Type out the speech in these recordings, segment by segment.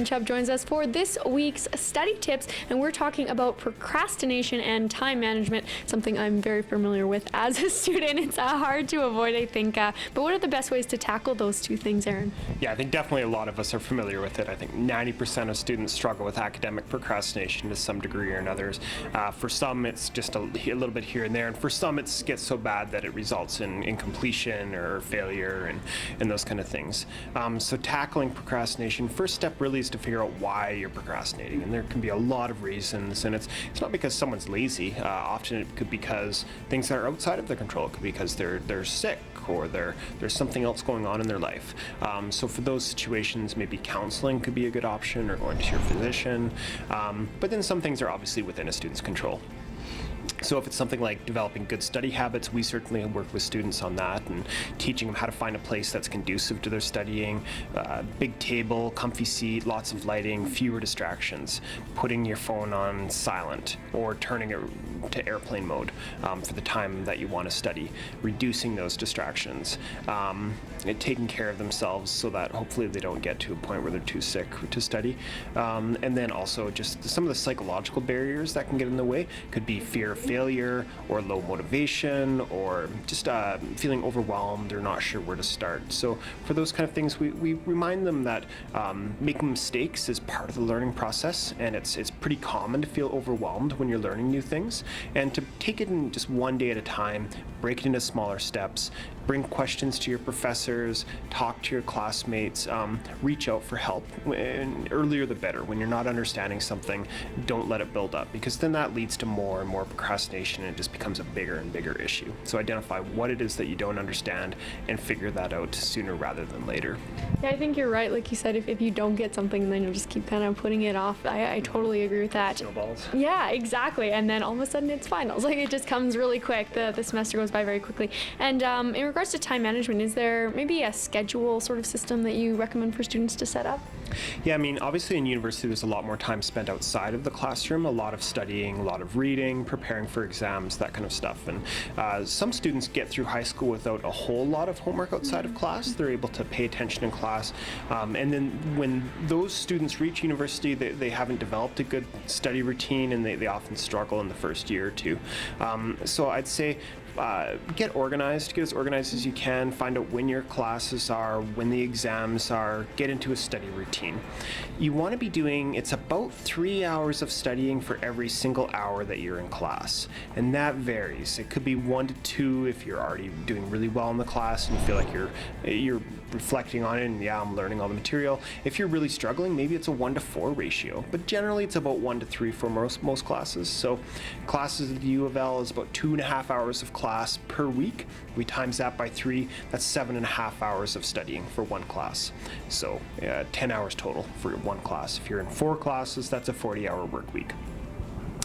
Chubb joins us for this week's study tips, and we're talking about procrastination and time management, something I'm very familiar with as a student. It's hard to avoid, I think, but what are the best ways to tackle those two things, Aaron? Yeah, I think definitely a lot of us are familiar with it. I think 90% of students struggle with academic procrastination to some degree or another. For some, it's just a little bit here and there, and for some, it gets so bad that it results in incompletion or failure and those kind of things. So tackling procrastination, first step really is to figure out why you're procrastinating, and there can be a lot of reasons, and it's not because someone's lazy. Often it could be because things are outside of their control. It could be because they're sick, or there's something else going on in their life. So for those situations, maybe counseling could be a good option, or going to your physician. But then some things are obviously within a student's control. So if it's something like developing good study habits, we certainly work with students on that and teaching them how to find a place that's conducive to their studying, big table, comfy seat, lots of lighting, fewer distractions, putting your phone on silent or turning it to airplane mode for the time that you want to study, reducing those distractions, and taking care of themselves so that hopefully they don't get to a point where they're too sick to study. And then also just some of the psychological barriers that can get in the way could be fear of failure or low motivation or just feeling overwhelmed or not sure where to start. So for those kind of things, we remind them that making mistakes is part of the learning process, and it's pretty common to feel overwhelmed when you're learning new things, and to take it in just one day at a time, break it into smaller steps, bring questions to your professors, talk to your classmates, reach out for help. And earlier the better. When you're not understanding something, don't let it build up, because then that leads to more and more procrastination, and it just becomes a bigger and bigger issue. So identify what it is that you don't understand and figure that out sooner rather than later. Yeah, I think you're right. Like you said, if you don't get something, then you'll just keep kind of putting it off. I totally agree with that. Snowballs. Yeah, exactly. And then all of a sudden it's finals. Like it just comes really quick. The semester goes by very quickly. And in regards to time management, is there maybe a schedule sort of system that you recommend for students to set up? Yeah, I mean, obviously in university there's a lot more time spent outside of the classroom, a lot of studying, a lot of reading, preparing for exams, that kind of stuff. And some students get through high school without a whole lot of homework outside of class. They're able to pay attention in class. And then when those students reach university, they haven't developed a good study routine, and they often struggle in the first year or two. So I'd say get organized, get as organized as you can, find out when your classes are, when the exams are, get into a study routine. You want to be doing, it's about 3 hours of studying for every single hour that you're in class, and that varies. It could be 1 to 2 if you're already doing really well in the class and you feel like you're reflecting on it and yeah, I'm learning all the material. If you're really struggling, maybe it's a 1 to 4 ratio, but generally it's about 1 to 3 for most classes. So classes at the U of L is about 2.5 hours of class per week. We times that by 3, that's 7.5 hours of studying for one class. So 10 hours total for one class. If you're in 4 classes, that's a 40-hour work week.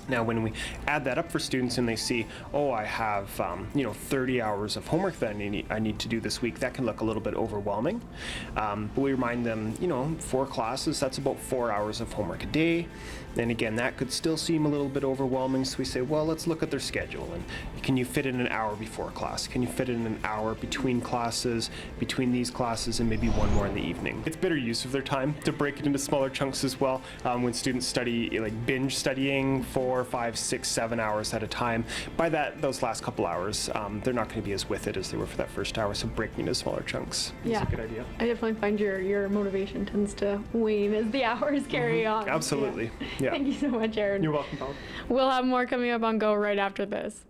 Now, when we add that up for students and they see, oh, I have 30 hours of homework that I need to do this week, that can look a little bit overwhelming. But we remind them, 4 classes, that's about 4 hours of homework a day. And again, that could still seem a little bit overwhelming. So we say, well, let's look at their schedule. And can you fit in an hour before class? Can you fit in an hour between classes, between these classes, and maybe one more in the evening? It's better use of their time to break it into smaller chunks as well. When students study, like binge studying 4, 5, 6, 7 hours at a time, by those last couple hours, they're not going to be as with it as they were for that first hour. So breaking into smaller chunks is a good idea. I definitely find your motivation tends to wane as the hours carry on. Absolutely. Yeah. Thank you so much, Aaron. You're welcome, Paul. We'll have more coming up on Go right after this.